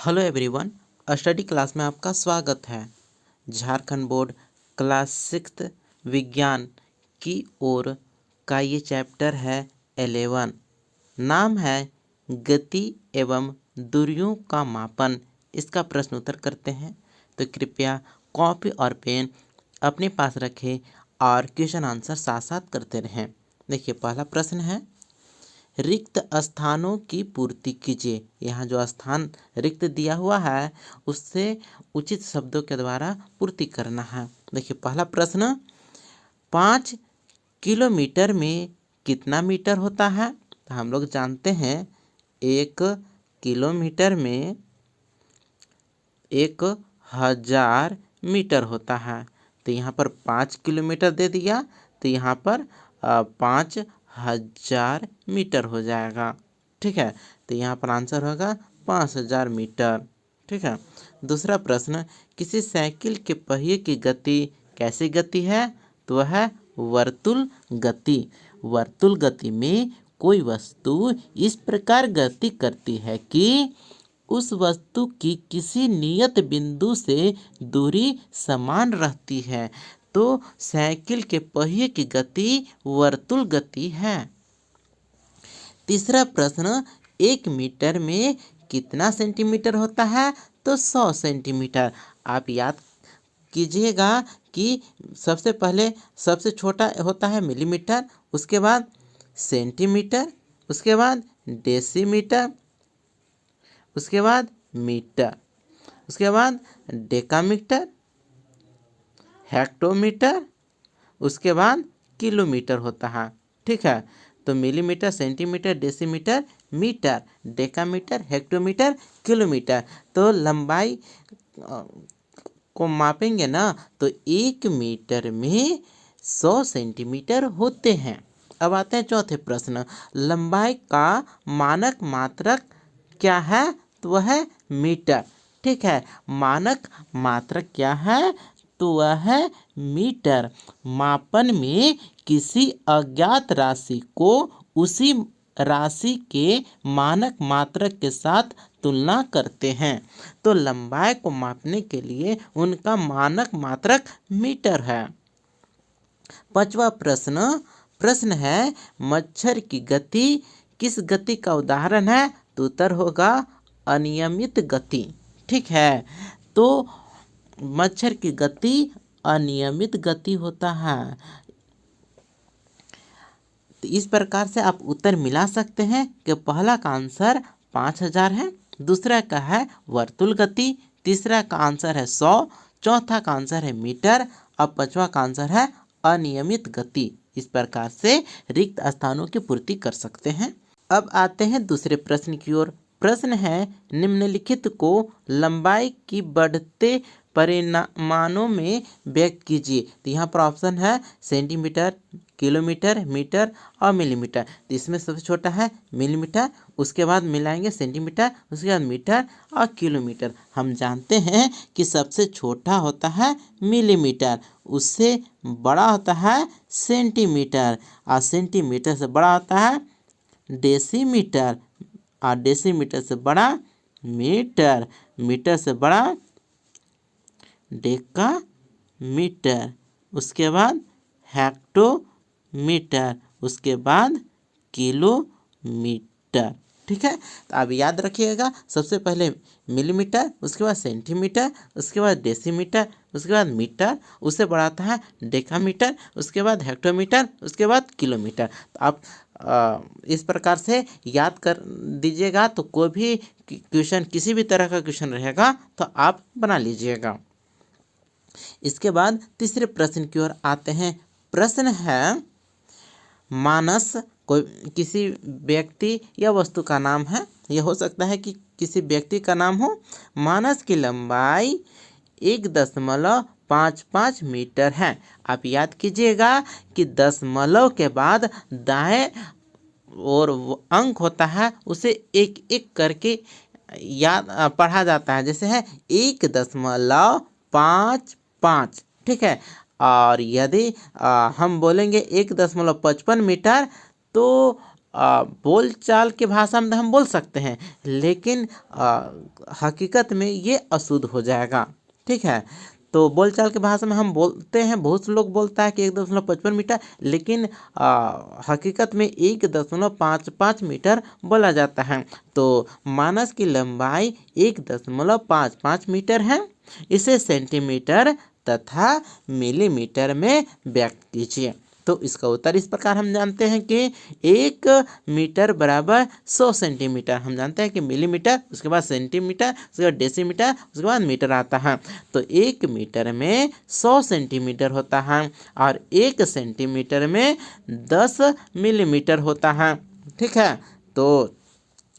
Hello everyone, study class में आपका स्वागत है। झारखंड बोर्ड क्लास 6 विज्ञान की ओर का ये चैप्टर है 11। नाम है गति एवं दूरियों का मापन। इसका प्रश्न उत्तर करते हैं, तो कृपया कॉपी और पेन अपने पास रखें और क्वेश्चन आंसर साथ साथ करते रहें। देखिए, पहला प्रश्न है, रिक्त स्थानों की पूर्ति कीजिए। यहाँ जो स्थान रिक्त दिया हुआ है उससे उचित शब्दों के द्वारा पूर्ति करना है। देखिए, पहला प्रश्न, 5 किलोमीटर में कितना मीटर होता है? तो हम लोग जानते हैं 1 किलोमीटर में 1000 मीटर होता है। तो यहाँ पर 5 किलोमीटर दे दिया, तो यहाँ पर 5000 मीटर हो जाएगा। ठीक है, तो यहाँ पर आंसर होगा 5000 मीटर। ठीक है। दूसरा प्रश्न, किसी साइकिल के पहिए की गति कैसी गति है? तो वह है वर्तुल गति। वर्तुल गति में कोई वस्तु इस प्रकार गति करती है कि उस वस्तु की किसी नियत बिंदु से दूरी समान रहती है। तो साइकिल के पहिए की गति वर्तुल गति है। तीसरा प्रश्न, 1 मीटर में कितना सेंटीमीटर होता है? तो 100 सेंटीमीटर। आप याद कीजिएगा कि सबसे पहले सबसे छोटा होता है मिलीमीटर, उसके बाद सेंटीमीटर, उसके बाद डेसीमीटर, उसके बाद मीटर, उसके बाद डेकामीटर, हेक्टोमीटर, उसके बाद किलोमीटर होता है। ठीक है, तो millimetre, centimetre, decimetre, metre, decametre, hectometre, kilometre. तो लंबाई को मापेंगे ना, तो 1 मीटर में 100 सेंटीमीटर होते हैं। अब आते हैं चौथे प्रश्न, लंबाई का मानक मात्रक क्या है? तो वह है मीटर। ठीक है, मानक मात्रक क्या है? तो वह है मीटर। मापन में किसी अज्ञात राशि को उसी राशि के मानक मात्रक के साथ तुलना करते हैं। तो लंबाई को मापने के लिए उनका मानक मात्रक मीटर है। पांचवा प्रश्न है, मच्छर की गति किस गति का उदाहरण है? तो उत्तर होगा अनियमित गति। ठीक है, तो मच्छर की गति अनियमित गति होता है। तो इस प्रकार से आप उत्तर मिला सकते हैं कि पहला का आंसर 5000 है, दूसरा का है वर्तुल गति, तीसरा का आंसर है 100, चौथा का आंसर है मीटर, और पांचवा का आंसर है अनियमित गति। इस प्रकार से रिक्त स्थानों की पूर्ति कर सकते हैं। अब आते हैं दूसरे प्रश्न की ओर। प्रश्न है, निम्नलिखित को लंबाई की बढ़ते परिमाणों में व्यक्त कीजिए। तो यहाँ पर ऑप्शन है सेंटीमीटर, किलोमीटर, मीटर और मिलीमीटर। तो इसमें सबसे छोटा है मिलीमीटर, उसके बाद मिलाएंगे सेंटीमीटर, उसके बाद मीटर और किलोमीटर। हम जानते हैं कि सबसे छोटा होता है मिलीमीटर, उससे बड़ा होता है सेंटीमीटर, और सेंटीमीटर से बड़ा होता है डेसीमीटर, और डेसीमीटर से बड़ा मीटर, मीटर से बड़ा डेकामीटर, उसके बाद हेक्टोमीटर, उसके बाद किलोमीटर। ठीक है, तो आप याद रखिएगा, सबसे पहले मिलीमीटर, उसके बाद सेंटीमीटर, उसके बाद डेसीमीटर, उसके बाद मीटर, उससे बड़ा आता है डेकामीटर, उसके बाद हेक्टोमीटर, उसके बाद किलोमीटर। तो आप इस प्रकार से याद कर दीजिएगा, तो कोई भी क्वेश्चन, किसी भी तरह का क्वेश्चन रहेगा तो आप बना लीजिएगा। इसके बाद तीसरे प्रश्न की ओर आते हैं। प्रश्न है, मानस कोई किसी व्यक्ति या वस्तु का नाम है, यह हो सकता है कि किसी व्यक्ति का नाम हो। मानस की लंबाई 1.55 मीटर है। आप याद कीजिएगा कि दशमलव के बाद दाएं और अंक होता है, उसे एक एक करके याद पढ़ा जाता है। जैसे है 1.55। ठीक है, और यदि हम बोलेंगे 1.55 मीटर, तो बोलचाल की भाषा में हम बोल सकते हैं, लेकिन हकीकत में ये अशुद्ध हो जाएगा। ठीक है, तो बोलचाल की भाषा में हम बोलते हैं, बहुत से लोग बोलता है कि 1.55 मीटर, लेकिन हकीकत में 1.55 बोला जाता है। तो मानस की लंबाई 1.55 मीटर है। इसे सेंटीमीटर तथा मिलीमीटर में व्यक्त कीजिए। तो इसका उत्तर इस प्रकार हम जानते हैं कि 1 मीटर बराबर 100 सेंटीमीटर। हम जानते हैं कि मिलीमीटर, उसके बाद सेंटीमीटर, उसके बाद डेसीमीटर, उसके बाद मीटर आता है। तो 1 मीटर में 100 सेंटीमीटर होता है और 1 सेंटीमीटर में 10 मिलीमीटर होता है। ठीक है, तो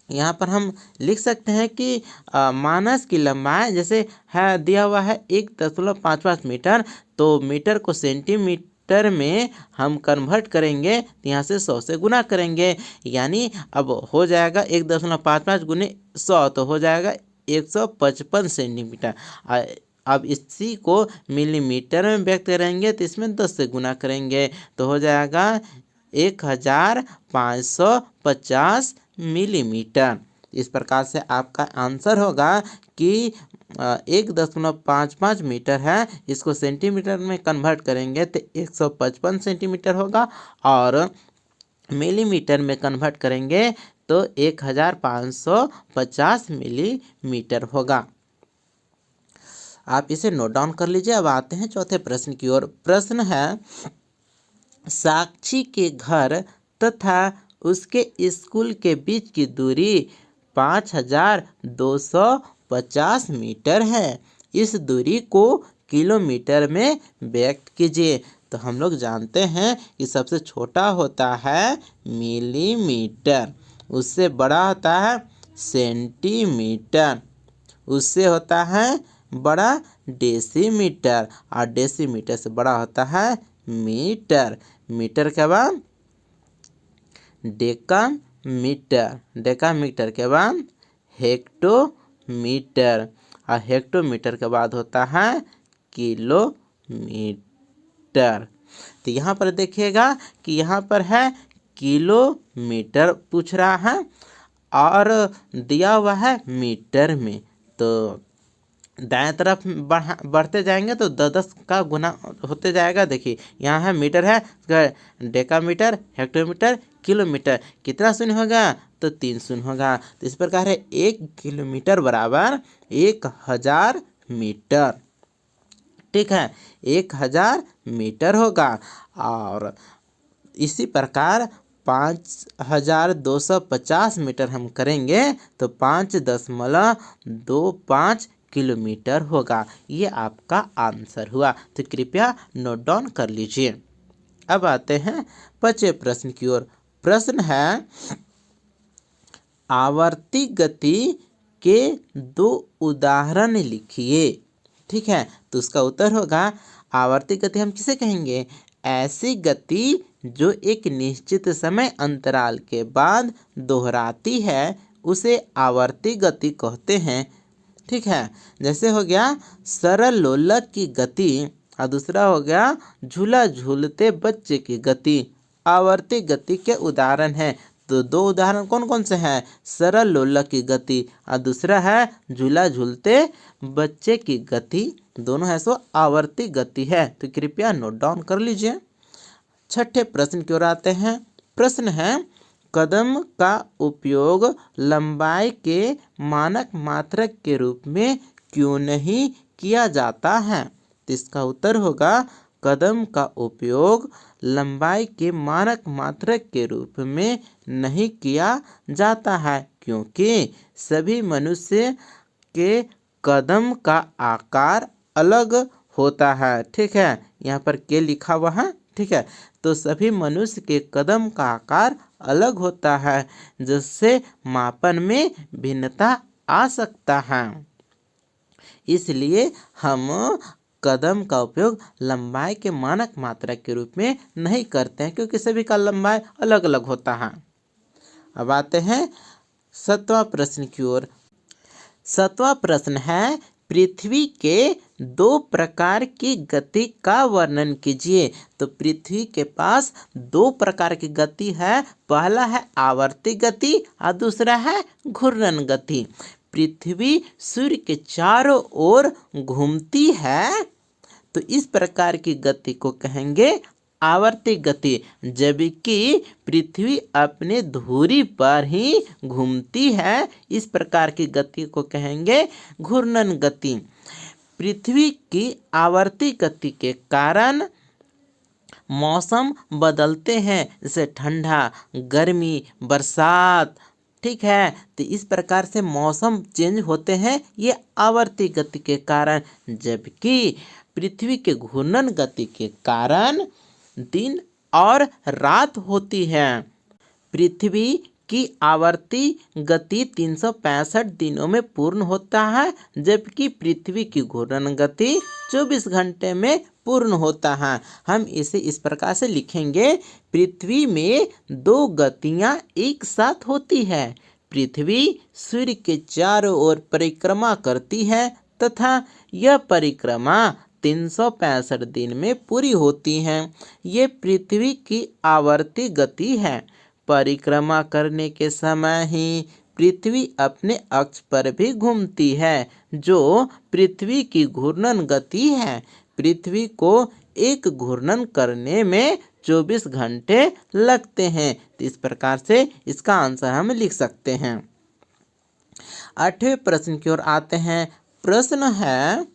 यहाँ पर हम लिख सकते हैं कि मानस की लंबाई जैसे है दिया हुआ है 1.55 मीटर, तो मीटर को सेंटीमीटर में हम कन्वर्ट करेंगे तो यहाँ से 100 से गुना करेंगे, यानी अब हो जाएगा 1.55 गुने 100 तो हो जाएगा 155 सेंटीमीटर। अब इसी को मिलीमीटर में व्यक्त करेंगे तो इसमें 10 से गुना करेंगे तो हो जाएगा 1550 मिलीमीटर। इस प्रकार से आपका आंसर होगा कि 1.55 मीटर है, इसको सेंटीमीटर में कन्वर्ट करेंगे तो 155 सेंटीमीटर होगा और मिलीमीटर में कन्वर्ट करेंगे तो 1550 मिलीमीटर होगा। आप इसे नोट डाउन कर लीजिए। अब आते हैं चौथे प्रश्न की ओर। प्रश्न है, साक्षी के घर तथा उसके स्कूल के बीच की दूरी 5250 मीटर है। इस दूरी को किलोमीटर में व्यक्त कीजिए। तो हम लोग जानते हैं कि सबसे छोटा होता है मिलीमीटर, उससे बड़ा होता है सेंटीमीटर, उससे होता है बड़ा डेसीमीटर और डेसीमीटर से बड़ा होता है मीटर। मीटर के बाद डेकामीटर, डेकामीटर के बाद हेक्टोमीटर और हेक्टोमीटर के बाद होता है किलोमीटर। तो यहाँ पर देखिएगा कि यहाँ पर है किलोमीटर पूछ रहा है और दिया हुआ है मीटर में। तो दाएं तरफ बढ़ते जाएंगे तो 10 का गुना होते जाएगा। देखिए यहाँ है मीटर है, डेकामीटर, हेक्टोमीटर, किलोमीटर, कितना शून्य होगा तो 3 शून्य होगा। तो इस प्रकार है 1 किलोमीटर बराबर 1000 मीटर। ठीक है, 1000 मीटर होगा। और इसी प्रकार 5250 मीटर हम करेंगे तो 5.25 किलोमीटर होगा। ये आपका आंसर हुआ। तो कृपया नोट डाउन कर लीजिए। अब आते हैं 5वें प्रश्न की ओर। प्रश्न है, आवर्ती गति के 2 उदाहरण लिखिए। ठीक है, तो उसका उत्तर होगा, आवर्ती गति हम किसे कहेंगे? ऐसी गति जो एक निश्चित समय अंतराल के बाद दोहराती है उसे आवर्ती गति कहते हैं। ठीक है, जैसे हो गया सरल लोलक की गति और दूसरा हो गया झूला झूलते बच्चे की गति। आवर्ती गति के उदाहरण हैं। तो 2 उदाहरण कौन कौन से हैं? सरल लोलक की गति और दूसरा है झूला झूलते बच्चे की गति। दोनों है सो आवर्ती गति है। तो कृपया नोट डाउन कर लीजिए। 6ठे प्रश्न की ओर आते हैं। प्रश्न है, कदम का उपयोग लंबाई के मानक मात्रक के रूप में क्यों नहीं किया जाता है? तो इसका उत्तर होगा, कदम का उपयोग लंबाई के मानक मात्रक के रूप में नहीं किया जाता है क्योंकि सभी मनुष्य के कदम का आकार अलग होता है। ठीक है, यहाँ पर के लिखा हुआ है। ठीक है, तो सभी मनुष्य के कदम का आकार अलग होता है जिससे मापन में भिन्नता आ सकता है। इसलिए हम कदम का उपयोग लंबाई के मानक मात्रक के रूप में नहीं करते हैं क्योंकि सभी का लंबाई अलग अलग होता है। अब आते हैं 7वां प्रश्न की ओर। 7वां प्रश्न है, पृथ्वी के दो प्रकार की गति का वर्णन कीजिए। तो पृथ्वी के पास दो प्रकार की गति है। पहला है आवर्ती गति और दूसरा है घूर्णन गति। पृथ्वी सूर्य के चारों ओर घूमती है, तो इस प्रकार की गति को कहेंगे आवर्ती गति। जबकि पृथ्वी अपने धुरी पर ही घूमती है, इस प्रकार की गति को कहेंगे घूर्णन गति। पृथ्वी की आवर्ती गति के कारण मौसम बदलते हैं, जैसे ठंडा, गर्मी, बरसात। ठीक है, तो इस प्रकार से मौसम चेंज होते हैं ये आवर्ती गति के कारण। जबकि पृथ्वी के घूर्णन गति के कारण दिन और रात होती है। पृथ्वी की आवर्ती गति 365 दिनों में पूर्ण होता है, जबकि पृथ्वी की घूर्णन गति 24 घंटे में पूर्ण होता है। हम इसे इस प्रकार से लिखेंगे, पृथ्वी में दो गतियां एक साथ होती है। पृथ्वी सूर्य के चारों ओर परिक्रमा करती है तथा यह परिक्रमा 365 दिन में पूरी होती हैं। ये पृथ्वी की आवर्ती गति है। परिक्रमा करने के समय ही पृथ्वी अपने अक्ष पर भी घूमती है, जो पृथ्वी की घूर्णन गति है। पृथ्वी को एक घूर्णन करने में 24 घंटे लगते हैं। तो इस प्रकार से इसका आंसर हम लिख सकते हैं। 8वें प्रश्न की ओर आते हैं। प्रश्न है,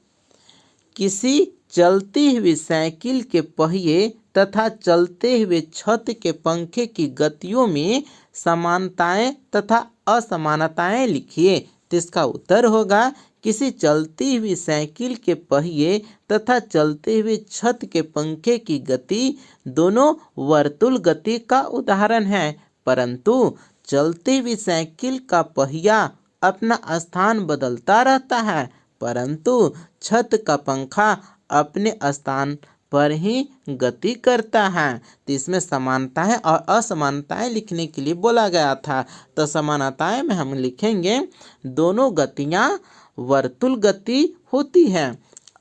किसी चलती हुई साइकिल के पहिए तथा चलते हुए छत के पंखे की गतियों में समानताएं तथा असमानताएं लिखिए। तो इसका उत्तर होगा, किसी चलती हुई साइकिल के पहिए तथा चलते हुए छत के पंखे की गति दोनों वर्तुल गति का उदाहरण है, परंतु चलती हुई साइकिल का पहिया अपना स्थान बदलता रहता है, परंतु छत का पंखा अपने स्थान पर ही गति करता है। तो इसमें समानताएं और असमानताएं लिखने के लिए बोला गया था। तो समानताएं में हम लिखेंगे, दोनों गतियां वर्तुल गति होती है।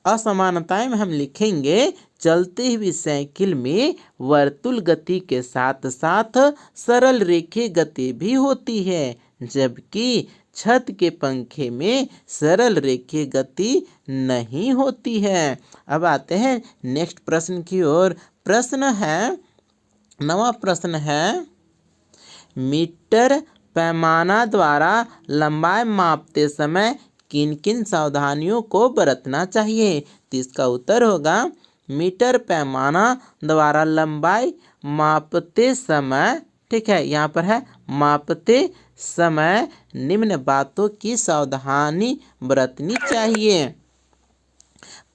असमानताएं में हम लिखेंगे, चलती हुई साइकिल में वर्तुल गति के साथ साथ सरल रेखीय गति भी होती है, जबकि छत के पंखे में सरल रेखीय गति नहीं होती है। अब आते हैं नेक्स्ट प्रश्न की ओर। प्रश्न है, 9वां प्रश्न है, मीटर पैमाना द्वारा लंबाई मापते समय किन किन सावधानियों को बरतना चाहिए। तो इसका उत्तर होगा, मीटर पैमाना द्वारा लंबाई मापते समय, ठीक है, यहाँ पर है मापते समय निम्न बातों की सावधानी बरतनी चाहिए।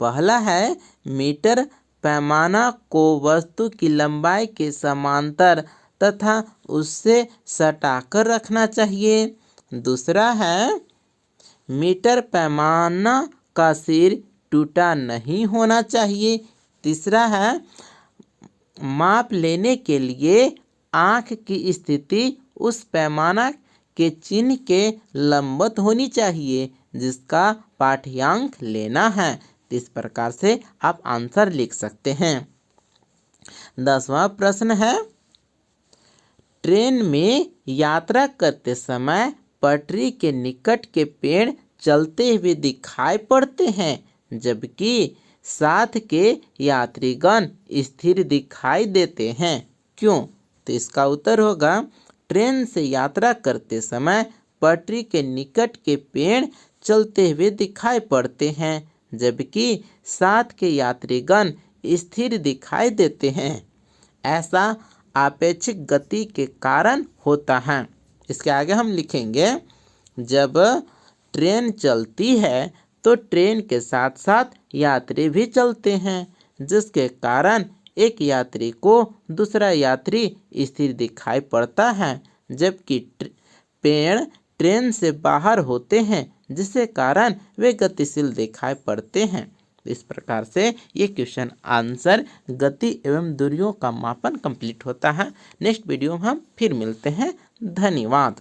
पहला है, मीटर पैमाना को वस्तु की लंबाई के समांतर तथा उससे सटाकर रखना चाहिए। दूसरा है, मीटर पैमाना का सिर टूटा नहीं होना चाहिए। तीसरा है, माप लेने के लिए आँख की स्थिति उस पैमाना के चिन्ह के लंबवत होनी चाहिए जिसका पाठ्यांक लेना है। इस प्रकार से आप आंसर लिख सकते हैं। 10वां प्रश्न है, ट्रेन में यात्रा करते समय पटरी के निकट के पेड़ चलते हुए दिखाई पड़ते हैं, जबकि साथ के यात्रीगण स्थिर दिखाई देते हैं, क्यों। तो इसका उत्तर होगा, ट्रेन से यात्रा करते समय पटरी के निकट के पेड़ चलते हुए दिखाई पड़ते हैं, जबकि साथ के यात्रीगण स्थिर दिखाई देते हैं। ऐसा आपेक्षिक गति के कारण होता है। इसके आगे हम लिखेंगे, जब ट्रेन चलती है तो ट्रेन के साथ साथ यात्री भी चलते हैं, जिसके कारण एक यात्री को दूसरा यात्री स्थिर दिखाई पड़ता है, जबकि पेड़ ट्रेन से बाहर होते हैं, जिसके कारण वे गतिशील दिखाई पड़ते हैं। इस प्रकार से ये क्वेश्चन आंसर गति एवं दूरियों का मापन कंप्लीट होता है। नेक्स्ट वीडियो में हम फिर मिलते हैं। धन्यवाद।